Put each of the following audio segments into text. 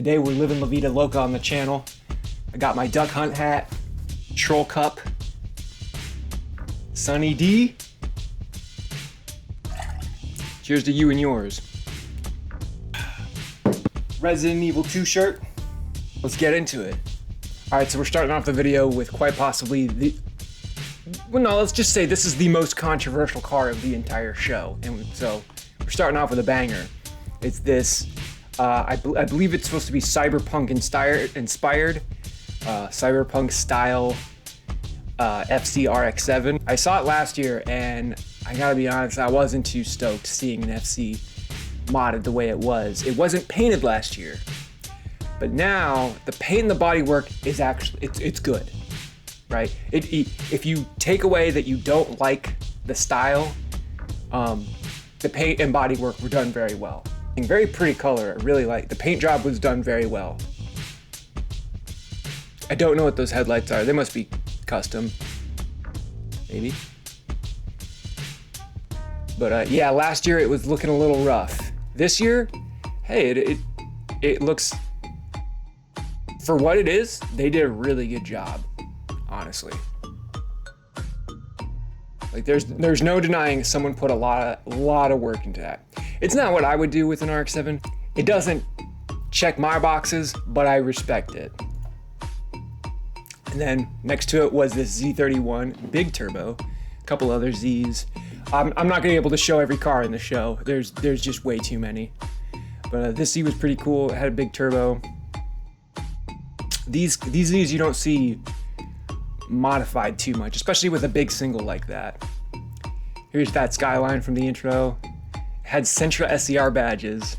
Today we're living La Vida Loca on the channel. I got my duck hunt hat, troll cup, Sunny D. Cheers to you and yours. Resident Evil 2 shirt. Let's get into it. Alright, so we're starting off the video with quite possibly let's just say this is the most controversial car of the entire show. And so we're starting off with a banger. It's this, I believe it's supposed to be cyberpunk inspired, cyberpunk style FC RX-7. I saw it last year and I gotta be honest, I wasn't too stoked seeing an FC modded the way it was. It wasn't painted last year, but now the paint and the bodywork is actually, it's good, right? If you take away that you don't like the style, the paint and bodywork were done very well. Very pretty color. I really like the paint job was done very well. I don't know what those headlights are. They must be custom, maybe. But yeah, last year it was looking a little rough. This year, hey, it looks, for what it is, they did a really good job, honestly. Like there's no denying someone put a lot of work into that. It's not what I would do with an RX-7. It doesn't check my boxes, but I respect it. And then next to it was this Z31 big turbo, a couple other Zs. I'm not gonna be able to show every car in the show. There's just way too many. But this Z was pretty cool. It had a big turbo. These Zs you don't see modified too much, especially with a big single like that. Here's that Skyline from the intro. Had Sentra SCR badges.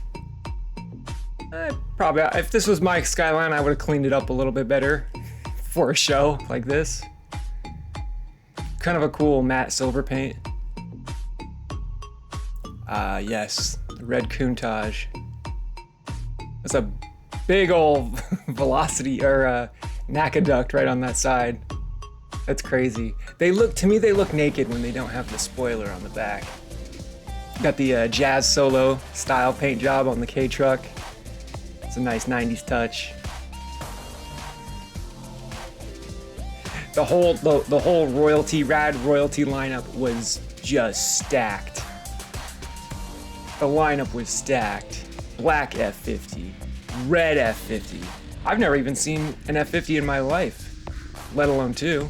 Probably, if this was my Skyline, I would have cleaned it up a little bit better for a show like this. Kind of a cool matte silver paint. Yes, red Countach. That's a big old velocity or NACA duct right on that side. That's crazy. To me, they look naked when they don't have the spoiler on the back. Got the Jazz Solo style paint job on the K-Truck. It's a nice 90s touch. The whole Rad royalty lineup was just stacked. The lineup was stacked. Black F50, red F50. I've never even seen an F50 in my life, let alone two.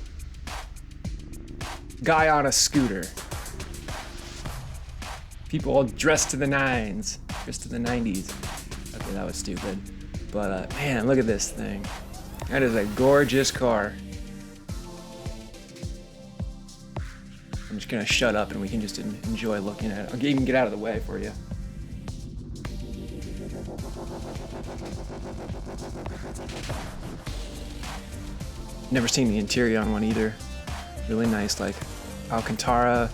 Guy on a scooter. People all dressed to the nines, dressed to the 90s. Okay, that was stupid. But man, look at this thing. That is a gorgeous car. I'm just gonna shut up and we can just enjoy looking at it. I'll even get out of the way for you. Never seen the interior on one either. Really nice, like Alcantara.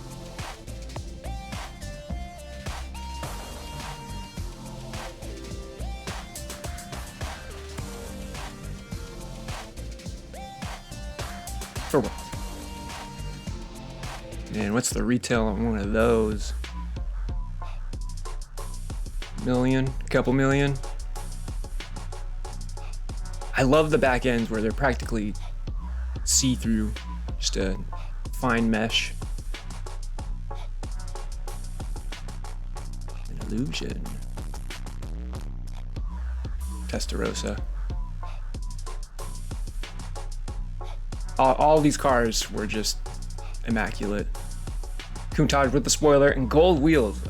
For what? Man, what's the retail on one of those? Couple million. I love the back ends where they're practically see-through, just a fine mesh. An illusion. Testarossa. All these cars were just immaculate. Countach with the spoiler and gold wheels.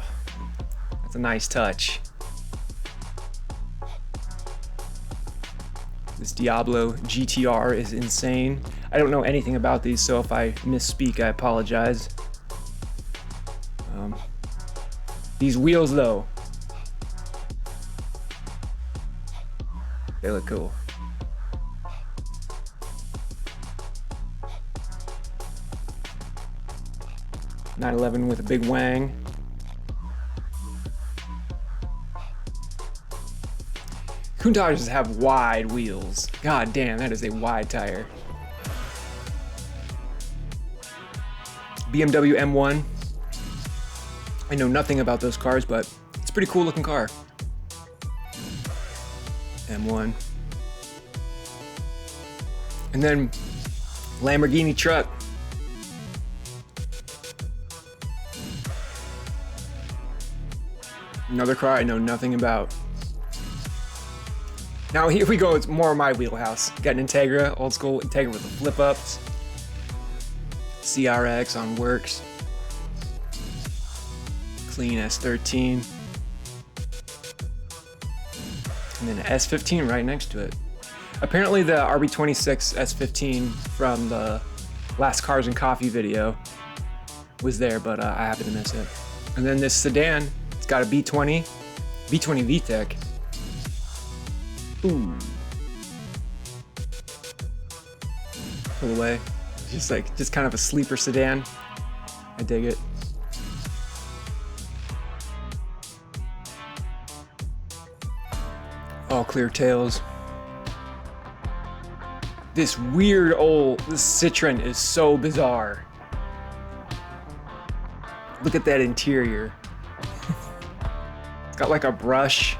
That's a nice touch. This Diablo GTR is insane. I don't know anything about these, so if I misspeak, I apologize. These wheels, though, they look cool. .911 with a big wang. Countaches have wide wheels. God damn, that is a wide tire. BMW M1. I know nothing about those cars, but it's a pretty cool looking car. M1. And then Lamborghini truck. Another car I know nothing about. Now here we go, it's more of my wheelhouse. Got an Integra, old school Integra with the flip ups. CRX on works. Clean S13. And then an S15 right next to it. Apparently the RB26 S15 from the last Cars and Coffee video was there, but I happened to miss it. And then this sedan, it's got a B20 VTEC. Ooh. Pull away. Just kind of a sleeper sedan. I dig it. All clear tails. This Citroen is so bizarre. Look at that interior. It's got like a brush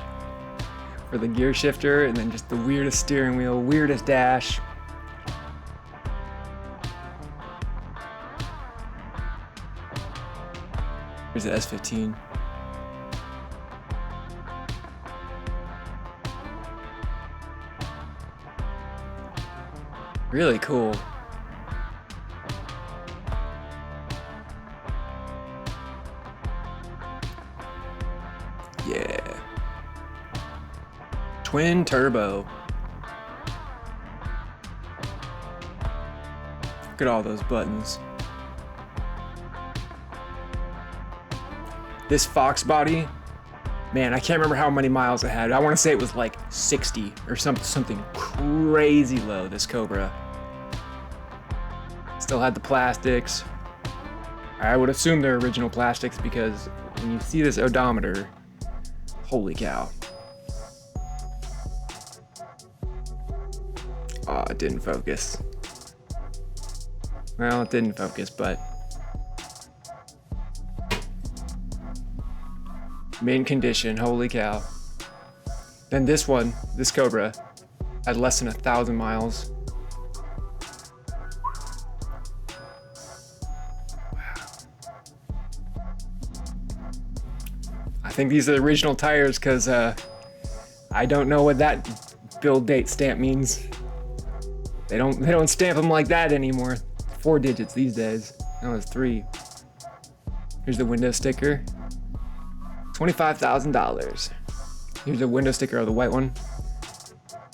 for the gear shifter, and then just the weirdest steering wheel, weirdest dash. Here's the S15. Really cool. Yeah. Twin turbo. Look at all those buttons. This Fox body, man, I can't remember how many miles it had. I want to say it was like 60 or something crazy low, this Cobra. Still had the plastics. I would assume they're original plastics because when you see this odometer, holy cow. Oh, it didn't focus. Well, it didn't focus, but mint condition, holy cow. Then this Cobra, had less than 1,000 miles. Wow. I think these are the original tires because I don't know what that build date stamp means. They don't stamp them like that anymore. 4 digits these days. Now it's 3. Here's the window sticker. $25,000. Here's a window sticker of the white one.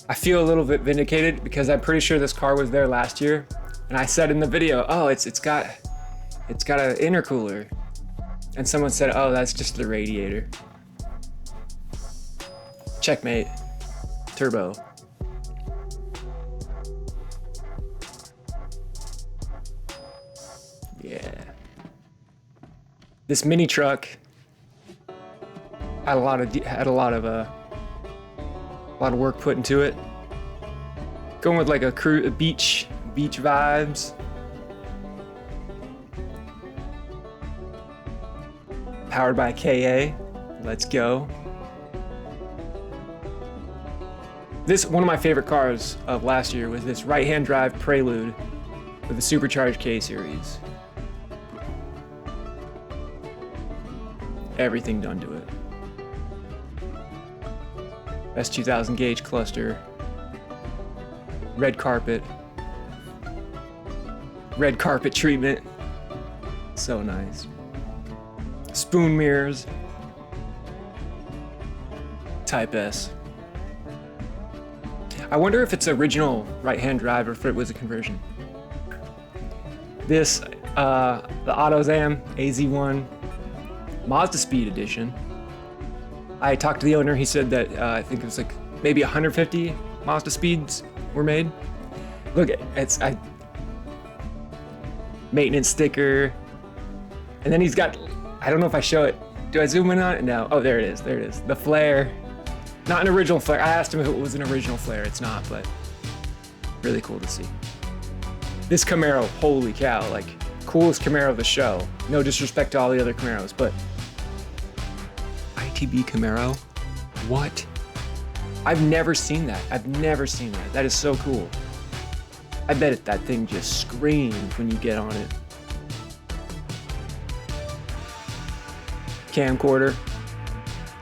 I feel a little bit vindicated because I'm pretty sure this car was there last year, and I said in the video, oh, it's got an intercooler, and someone said, oh, that's just the radiator. Checkmate. Turbo. Yeah. This mini truck had a lot of work put into it. Going with like a beach vibes. Powered by KA. Let's go. One of my favorite cars of last year was this right-hand drive Prelude with a supercharged K series. Everything done to it. S2000 gauge cluster. Red carpet treatment. So nice. Spoon mirrors. Type S. I wonder if it's original right-hand drive or if it was a conversion. This, the AutoZam AZ1 Mazda Speed Edition. I talked to the owner, he said that I think it was like maybe 150 Mazda Speeds were made. Look, it's maintenance sticker. And then he's got, I don't know if I show it. Do I zoom in on it? No. Oh, there it is. There it is. The flare. Not an original flare. I asked him if it was an original flare. It's not, but really cool to see. This Camaro, holy cow, like coolest Camaro of the show. No disrespect to all the other Camaros, but ITB Camaro? What? I've never seen that. I've never seen that. That is so cool. I bet that thing just screams when you get on it. Camcorder.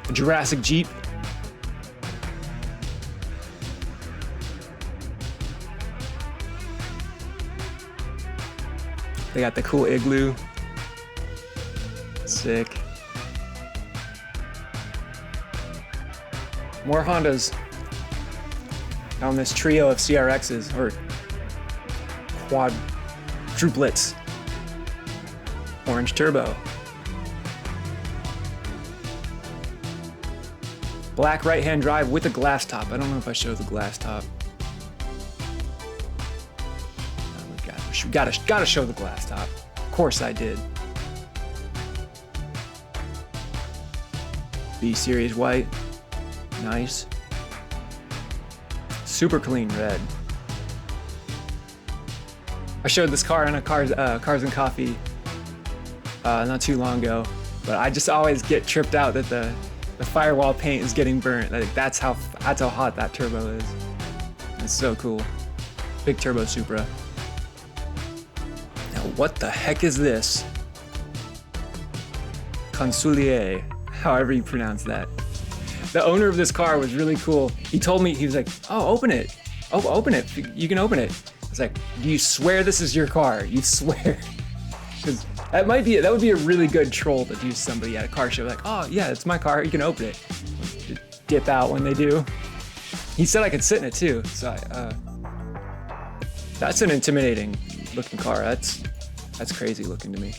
A Jurassic Jeep. They got the cool igloo. Sick. More Hondas on this trio of CRXs, or quadruplets. Orange turbo. Black right-hand drive with a glass top. I don't know if I showed the glass top. Gotta show the glass top. Of course I did. B-Series white. Nice. Super clean red. I showed this car on a Cars and Coffee not too long ago, but I just always get tripped out that the firewall paint is getting burnt. Like that's how hot that turbo is. It's so cool. Big turbo Supra. Now what the heck is this? Consolier, however you pronounce that. The owner of this car was really cool. He told me, he was like, oh, open it. Oh, open it. You can open it. I was like, do you swear this is your car? You swear? Because that would be a really good troll to do somebody at a car show. Like, oh yeah, it's my car. You can open it. Just dip out when they do. He said I could sit in it too. So that's an intimidating looking car. That's crazy looking to me.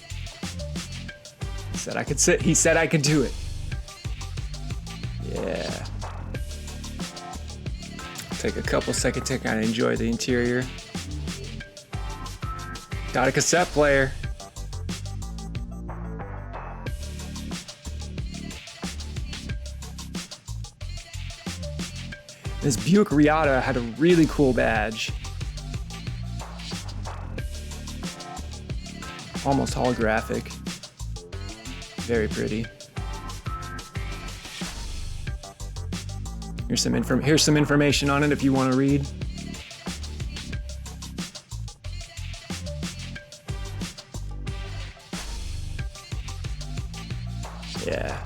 He said I could sit. He said I could do it. Yeah. Take a couple seconds to kind of enjoy the interior. Got a cassette player. This Buick Riata had a really cool badge. Almost holographic. Very pretty. Here's some information on it if you want to read. Yeah.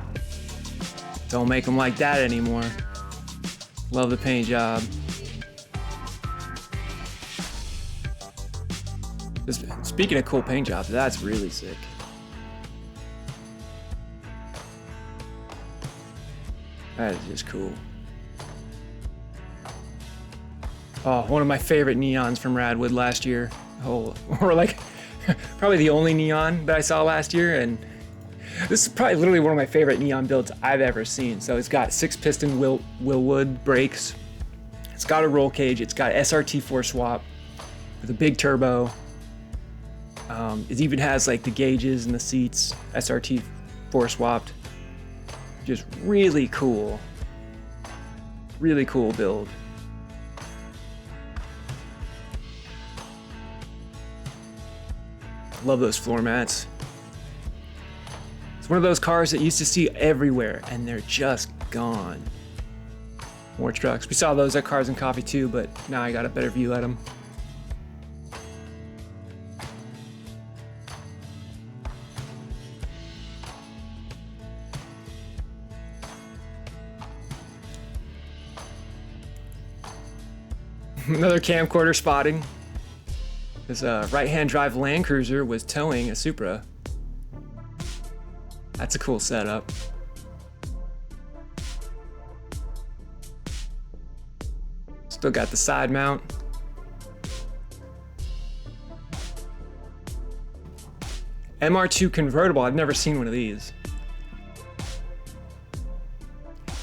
Don't make them like that anymore. Love the paint job. Speaking of cool paint jobs, that's really sick. That is just cool. Oh, one of my favorite neons from Radwood last year. Oh, or like probably the only neon that I saw last year, and this is probably literally one of my favorite neon builds I've ever seen. So it's got 6-piston Wilwood brakes. It's got a roll cage. It's got SRT 4 swap with a big turbo. It even has like the gauges and the seats, SRT 4 swapped. Just really cool. Really cool build. Love those floor mats. It's one of those cars that you used to see everywhere, and they're just gone. More trucks. We saw those at Cars and Coffee too, but now I got a better view at them. Another camcorder spotting. This right-hand drive Land Cruiser was towing a Supra. That's a cool setup. Still got the side mount. MR2 convertible, I've never seen one of these.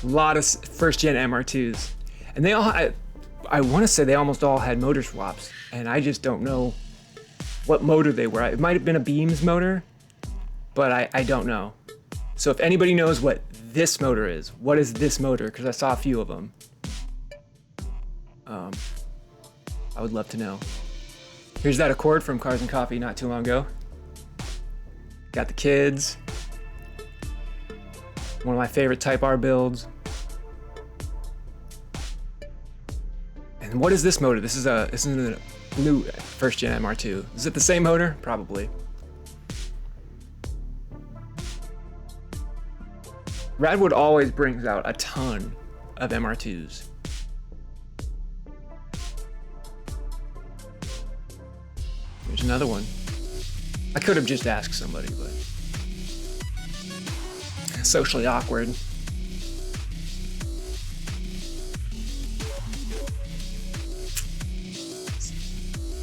A lot of first-gen MR2s. And they all, I want to say they almost all had motor swaps, and I just don't know what motor they were. It might have been a Beams motor, but I don't know. So if anybody knows what this motor is, what is this motor? Because I saw a few of them. I would love to know. Here's that Accord from Cars and Coffee not too long ago. Got the kids. One of my favorite Type R builds. And what is this motor? This is a blue first gen MR2. Is it the same motor? Probably. Radwood always brings out a ton of MR2s. There's another one. I could have just asked somebody, but socially awkward.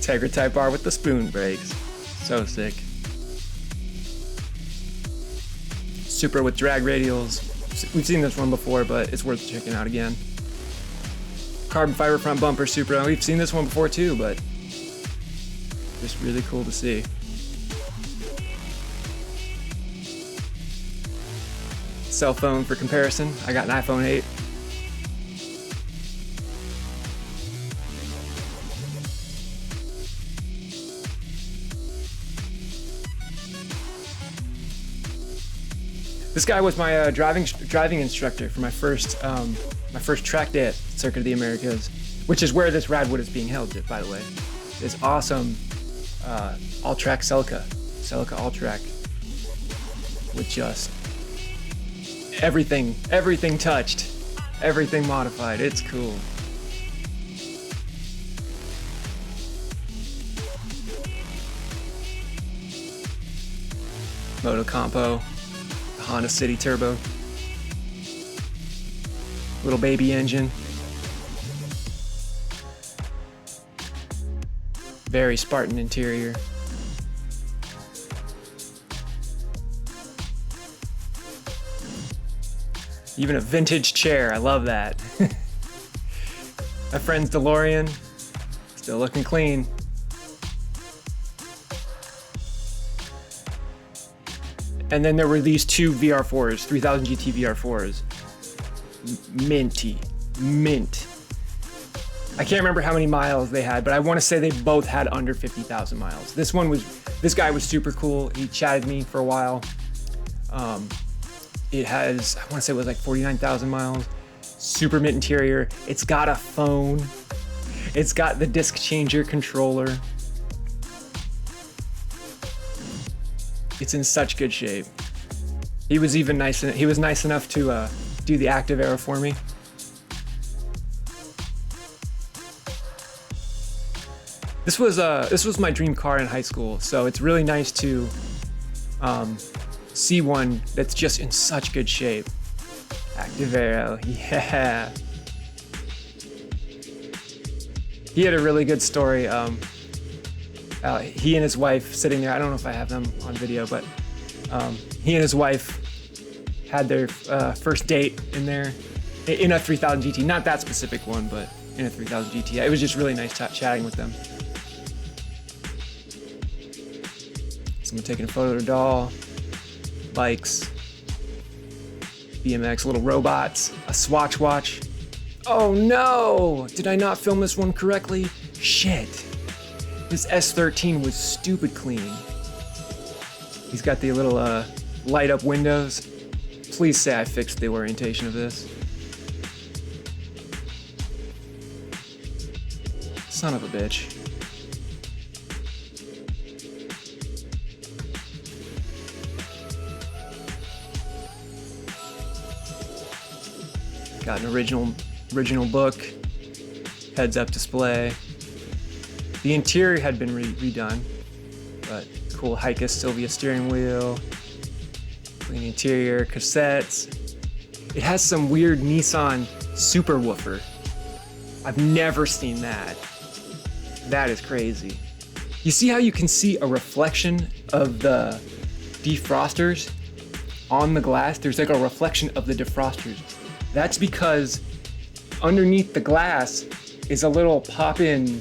Tegra Type R with the spoon brakes. So sick. Supra with drag radials. We've seen this one before, but it's worth checking out again. Carbon fiber front bumper Supra. We've seen this one before too, but just really cool to see. Cell phone for comparison. I got an iPhone 8. This guy was my driving instructor for my first track day at Circuit of the Americas, which is where this Radwood is being held, by the way. This awesome all-track Celica all-track with just everything touched, everything modified. It's cool. Moto Compo. Honda City Turbo. Little baby engine. Very Spartan interior. Even a vintage chair, I love that. My friend's DeLorean, still looking clean. And then there were these two VR4s, 3000 GT VR4s. Mint. I can't remember how many miles they had, but I want to say they both had under 50,000 miles. This guy was super cool. He chatted me for a while. It has, I want to say it was like 49,000 miles. Super mint interior. It's got a phone. It's got the disc changer controller. It's in such good shape. He was nice enough to do the active aero for me. This was my dream car in high school, so it's really nice to see one that's just in such good shape. Active aero, yeah. He had a really good story. He and his wife sitting there, I don't know if I have them on video, but he and his wife had their first date in a 3000 GT. Not that specific one, but in a 3000 GT. It was just really nice chatting with them. Someone taking a photo of their doll, bikes, BMX, little robots, a Swatch watch. Oh no! Did I not film this one correctly? Shit. This S13 was stupid clean. He's got the little light up windows. Please say I fixed the orientation of this. Son of a bitch. Got an original book, heads up display. The interior had been redone, but cool Heica Sylvia steering wheel, clean interior, cassettes. It has some weird Nissan super woofer. I've never seen that. That is crazy. You see how you can see a reflection of the defrosters on the glass? There's like a reflection of the defrosters. That's because underneath the glass is a little pop-in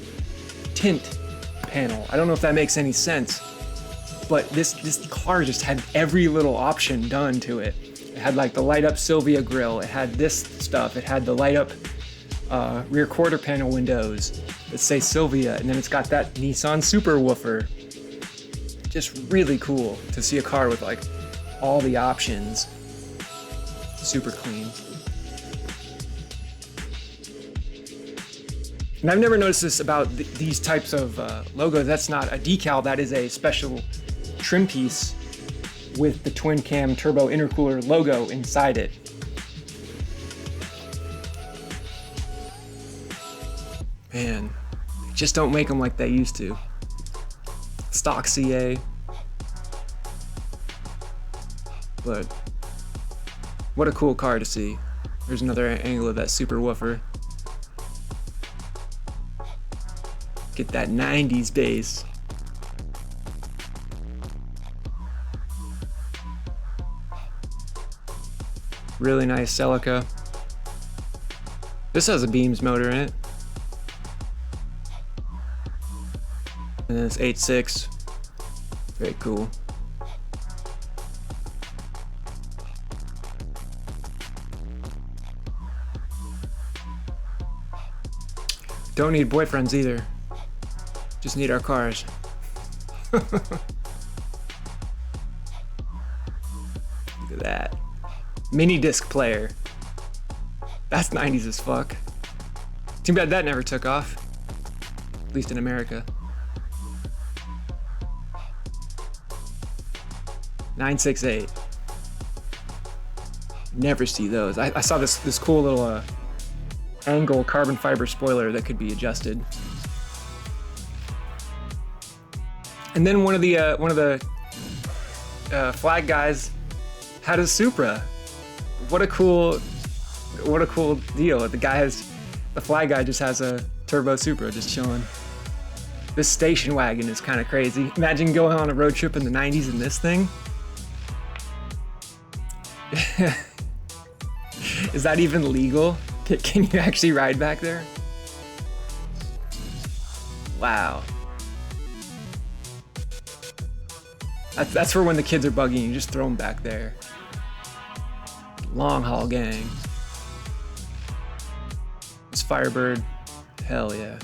tint panel. I don't know if that makes any sense, but this car just had every little option done to it. It had like the light up Sylvia grille, it had this stuff, it had the light up rear quarter panel windows that say Sylvia, and then it's got that Nissan super woofer. Just really cool to see a car with like all the options. Super clean. And I've never noticed this about these types of logos. That's not a decal, that is a special trim piece with the twin cam turbo intercooler logo inside it. Man, just don't make them like they used to. Stock CA. But what a cool car to see. There's another angle of that super woofer. Get that 90s bass. Really nice Celica. This has a Beams motor in it. And then it's 8.6. Very cool. Don't need boyfriends either. Just need our cars. Look at that. Mini disc player. That's 90s as fuck. Too bad that never took off. At least in America. 968. Never see those. I saw this cool little angle carbon fiber spoiler that could be adjusted. And then one of the flag guys had a Supra. What a cool deal. The flag guy just has a turbo Supra just chilling. This station wagon is kind of crazy. Imagine going on a road trip in the 90s in this thing. Is that even legal? Can you actually ride back there? Wow. That's for when the kids are buggying, you just throw them back there. Long haul gang. This Firebird, hell yeah.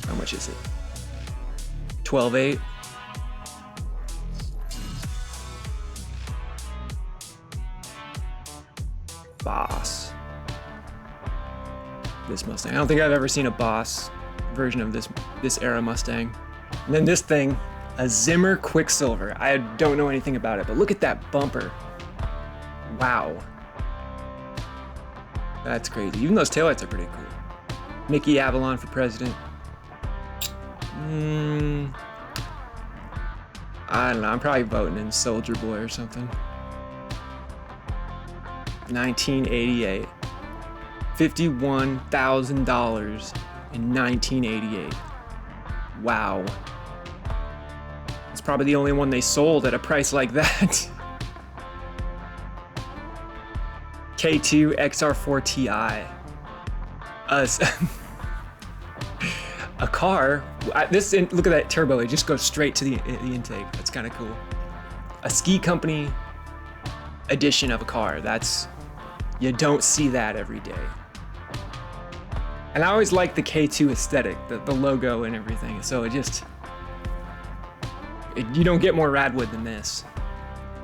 How much is it? 12.8. Boss. This Mustang. I don't think I've ever seen a Boss version of this era Mustang. And then this thing, a Zimmer Quicksilver. I don't know anything about it, but look at that bumper. Wow. That's crazy. Even those taillights are pretty cool. Mickey Avalon for president. I don't know. I'm probably voting in Soldier Boy or something. 1988. $51,000 in 1988. Wow. It's probably the only one they sold at a price like that. K2 XR4 Ti. A car. Look at that turbo. It just goes straight to the intake. That's kind of cool. A ski company edition of a car. You don't see that every day. And I always like the K2 aesthetic, the logo and everything. So you don't get more Radwood than this.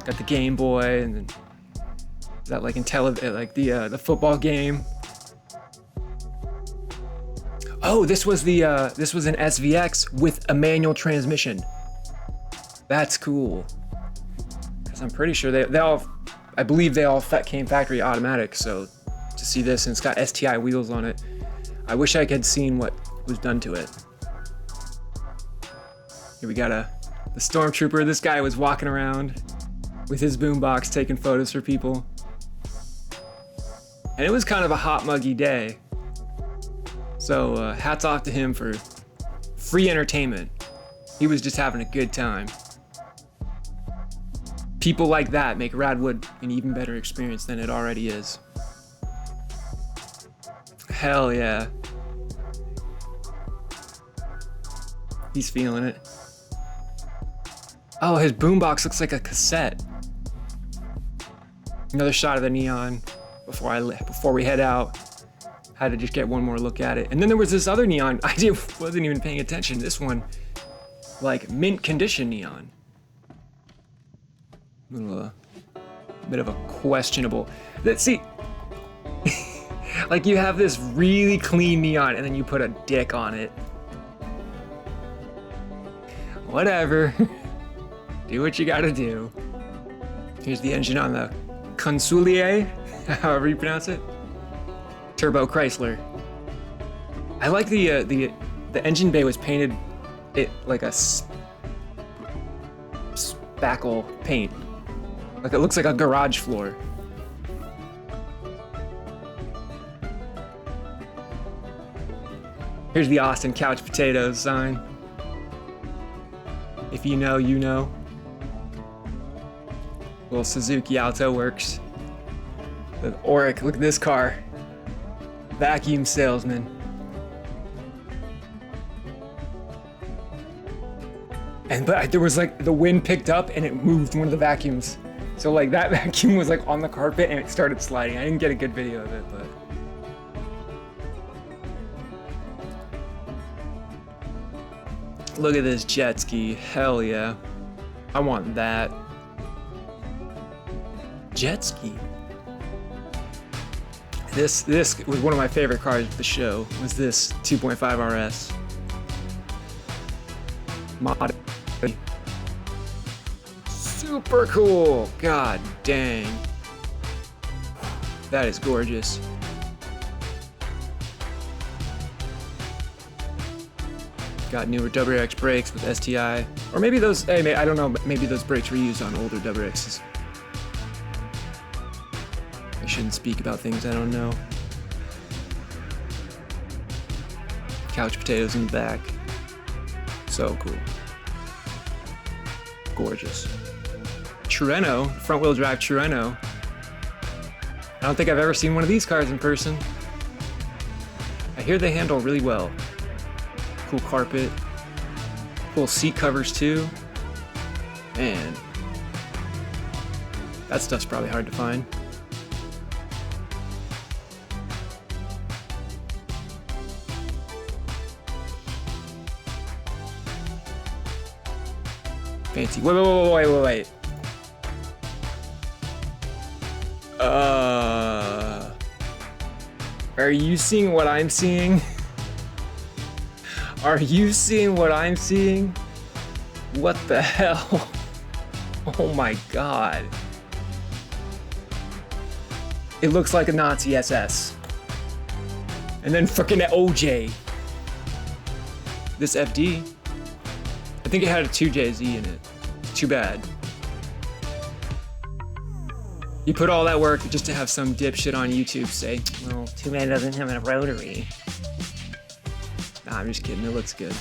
Got the Game Boy and then that like the football game. Oh, this was an SVX with a manual transmission. That's cool. Because I'm pretty sure I believe they all came factory automatic. So to see this, and it's got STI wheels on it. I wish I had seen what was done to it. Here we got the Stormtrooper. This guy was walking around with his boombox taking photos for people. And it was kind of a hot, muggy day. So hats off to him for free entertainment. He was just having a good time. People like that make Radwood an even better experience than it already is. Hell yeah. He's feeling it. Oh, his boombox looks like a cassette. Another shot of the neon before we head out. Had to just get one more look at it. And then there was this other neon. I wasn't even paying attention. This one, like mint condition neon. A bit of a questionable. See, like you have this really clean neon and then you put a dick on it. Whatever. Do what you gotta do. Here's the engine on the Consulier, however you pronounce it. Turbo Chrysler. I like the engine bay was painted it like a spackle paint. Like it looks like a garage floor. Here's the Austin Couch Potatoes sign. If you know, you know. Little Suzuki Alto works. The Auric, look at this car. Vacuum salesman. But there was like, the wind picked up and it moved one of the vacuums. So like that vacuum was like on the carpet and it started sliding. I didn't get a good video of it, but. Look at this jet ski, hell yeah. I want that. Jet ski. This was one of my favorite cars at the show, was this 2.5 RS. Mod. Super cool, god dang. That is gorgeous. Got newer WRX brakes with STI. Or maybe those, hey, I don't know, maybe those brakes were used on older WRXs. I shouldn't speak about things I don't know. Couch potatoes in the back. So cool. Gorgeous. Treno, front wheel drive Treno. I don't think I've ever seen one of these cars in person. I hear they handle really well. Cool carpet, cool seat covers too. Man, that stuff's probably hard to find. Fancy. Wait. Are you seeing what I'm seeing? Are you seeing what I'm seeing? What the hell? Oh my god. It looks like a Nazi SS. And then frickin' OJ. This FD. I think it had a 2JZ in it. Too bad. You put all that work just to have some dipshit on YouTube say, well, too bad it doesn't have a rotary. Nah, I'm just kidding, it looks good.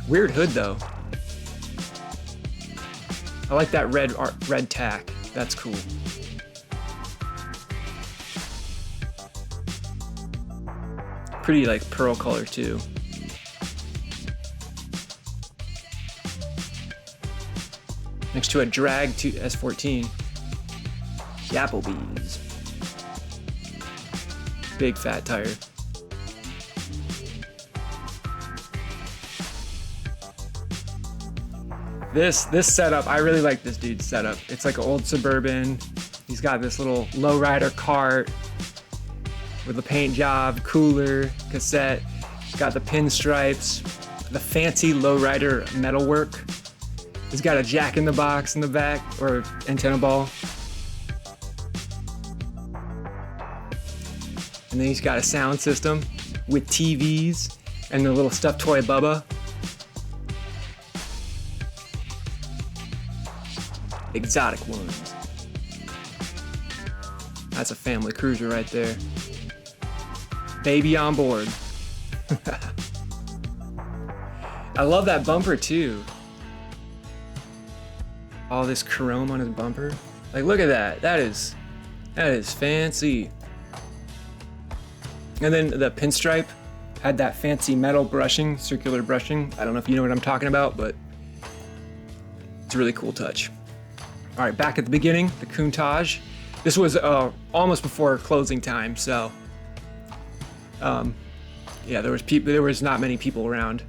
Weird hood though. I like that red tack, that's cool. Pretty like pearl color too. Next to a drag S14. The Applebee's. Big fat tire. This setup, I really like this dude's setup. It's like an old Suburban. He's got this little lowrider cart with a paint job, cooler, cassette. He's got the pinstripes, the fancy lowrider metalwork. He's got a jack in the box in the back, or antenna ball. And then he's got a sound system with TVs and the little stuffed toy Bubba. Exotic ones. That's a family cruiser right there. Baby on board. I love that bumper too. All this chrome on his bumper. Like, look at that. That is fancy. And then the pinstripe had that fancy metal brushing, circular brushing. I don't know if you know what I'm talking about, but it's a really cool touch. All right, back at the beginning, the Countach. This was almost before closing time, so yeah, there was not many people around.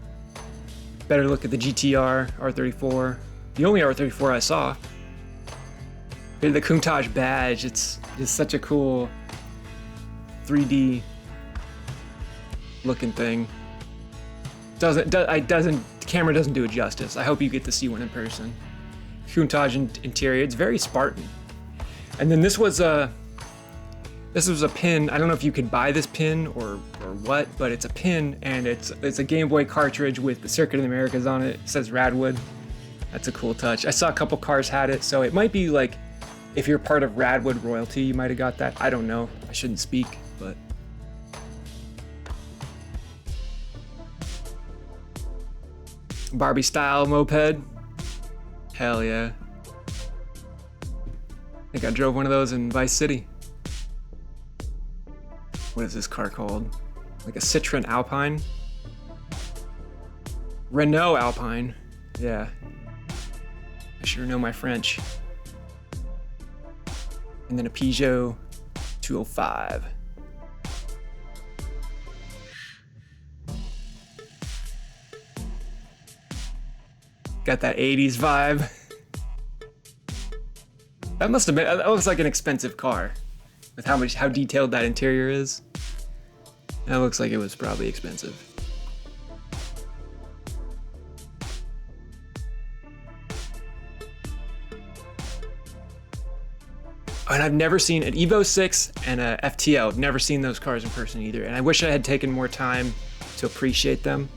Better look at the GTR R34. The only R34 I saw. The Countach badge, it's just such a cool 3D looking thing. The camera doesn't do it justice. I hope you get to see one in person. Countach interior, it's very Spartan. And then this was a pin. I don't know if you could buy this pin or what, but it's a pin, and it's a Game Boy cartridge with the Circuit of the Americas on it. It says Radwood. That's a cool touch. I saw a couple cars had it, so it might be like, if you're part of Radwood royalty, you might have got that. I don't know. I shouldn't speak, but. Barbie style moped. Hell yeah. I think I drove one of those in Vice City. What is this car called? Like a Citroen Alpine? Renault Alpine. Yeah. I sure know my French. And then a Peugeot 205. Got that 80s vibe. That looks like an expensive car with how detailed that interior is. That looks like it was probably expensive. And I've never seen an Evo 6 and a FTO. I've never seen those cars in person either. And I wish I had taken more time to appreciate them.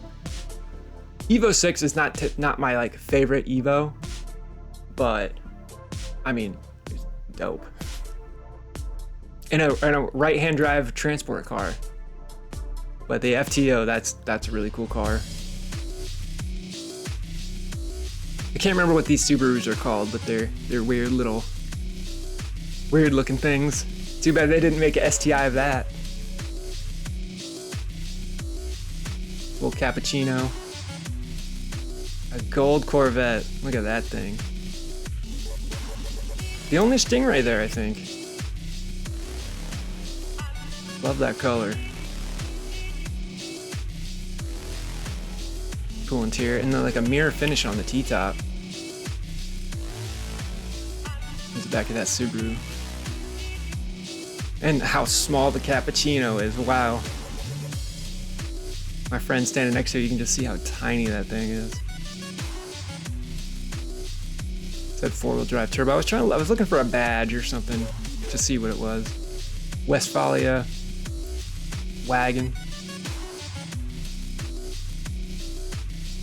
Evo 6 is not my like favorite Evo, but I mean, it's dope. In a right-hand drive transport car. But the FTO, that's a really cool car. I can't remember what these Subarus are called, but they're weird looking things. Too bad they didn't make an STI of that. Little cappuccino. A gold Corvette. Look at that thing. The only Stingray there, I think. Love that color. Cool interior, and then like a mirror finish on the T-top. There's the back of that Subaru. And how small the cappuccino is, wow. My friend standing next to you can just see how tiny that thing is. It said 4-wheel drive turbo. I was looking for a badge or something to see what it was. Westphalia wagon.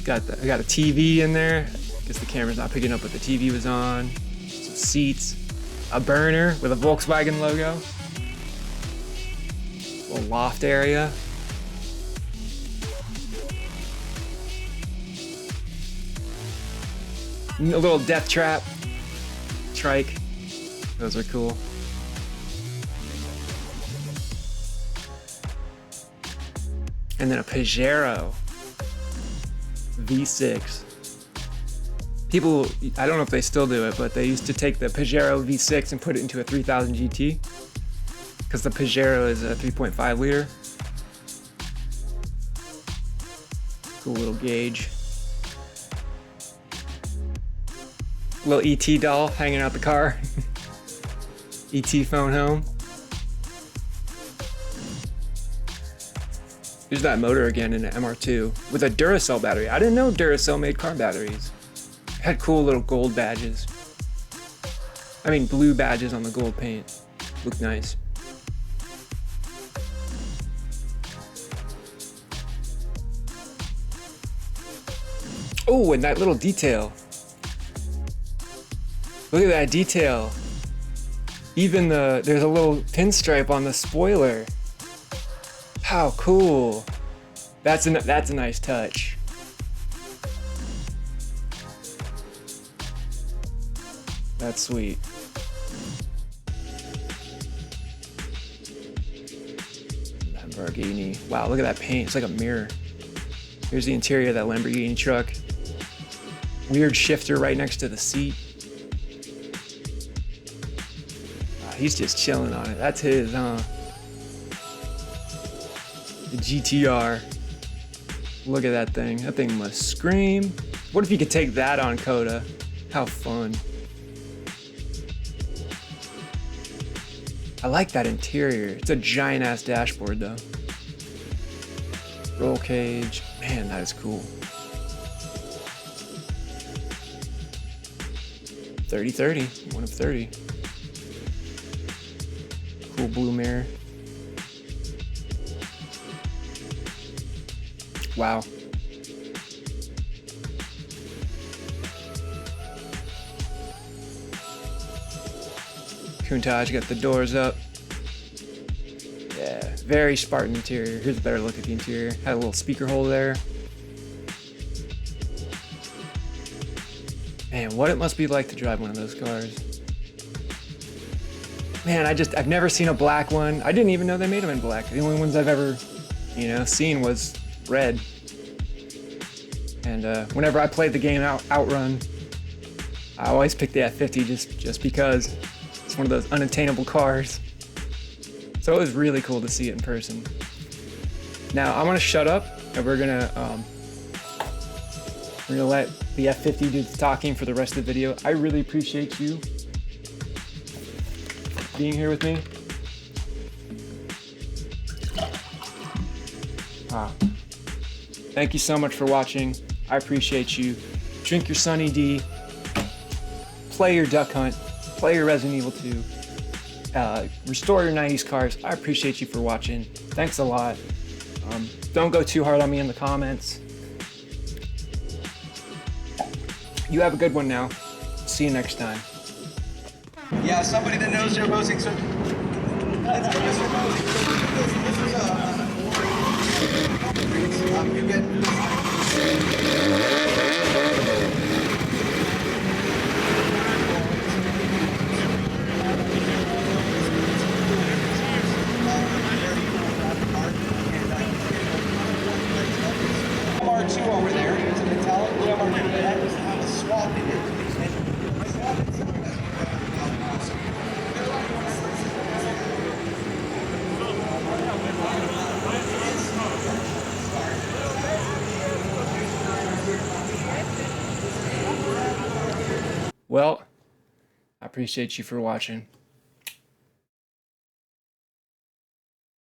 I got a TV in there. Guess the camera's not picking up what the TV was on. Some seats. A burner with a Volkswagen logo. A little loft area. A little death trap. Trike. Those are cool. And then a Pajero V6. People, I don't know if they still do it, but they used to take the Pajero V6 and put it into a 3000 GT. Because the Pajero is a 3.5 liter. Cool little gauge. Little ET doll hanging out the car. ET phone home. Here's that motor again in an MR2 with a Duracell battery. I didn't know Duracell made car batteries. It had cool little gold badges. I mean blue badges on the gold paint. Looked nice. Oh, and that little detail. Look at that detail. Even there's a little pinstripe on the spoiler. How cool. That's a nice touch. That's sweet. Lamborghini. Wow, look at that paint. It's like a mirror. Here's the interior of that Lamborghini truck. Weird shifter right next to the seat. He's just chilling on it. That's his, huh? The GTR. Look at that thing. That thing must scream. What if you could take that on Coda? How fun. I like that interior. It's a giant ass dashboard though. Roll cage. Man, that is cool. 30/30. 1 of 30. Cool blue mirror. Wow. Countach got the doors up. Yeah, very Spartan interior. Here's a better look at the interior. Had a little speaker hole there. Man, what it must be like to drive one of those cars. Man, I've never seen a black one. I didn't even know they made them in black. The only ones I've ever, seen was red. And whenever I played the game Outrun, I always picked the F50 just because it's one of those unattainable cars. So it was really cool to see it in person. Now I'm gonna shut up and we're gonna let the F50 do the talking for the rest of the video. I really appreciate you being here with me. Thank you so much for watching. I appreciate you. Drink your Sunny D. Play your Duck Hunt. Play your Resident Evil 2. Restore your 90s cars. I appreciate you for watching. Thanks a lot. Don't go too hard on me in the comments. You have a good one now. See you next time. Yeah, somebody that knows Joe Bosing. So let's get Mr. Bosing. This is you get. MR2 over there. It's a metallic MR2 that has a swap in it. Well, I appreciate you for watching.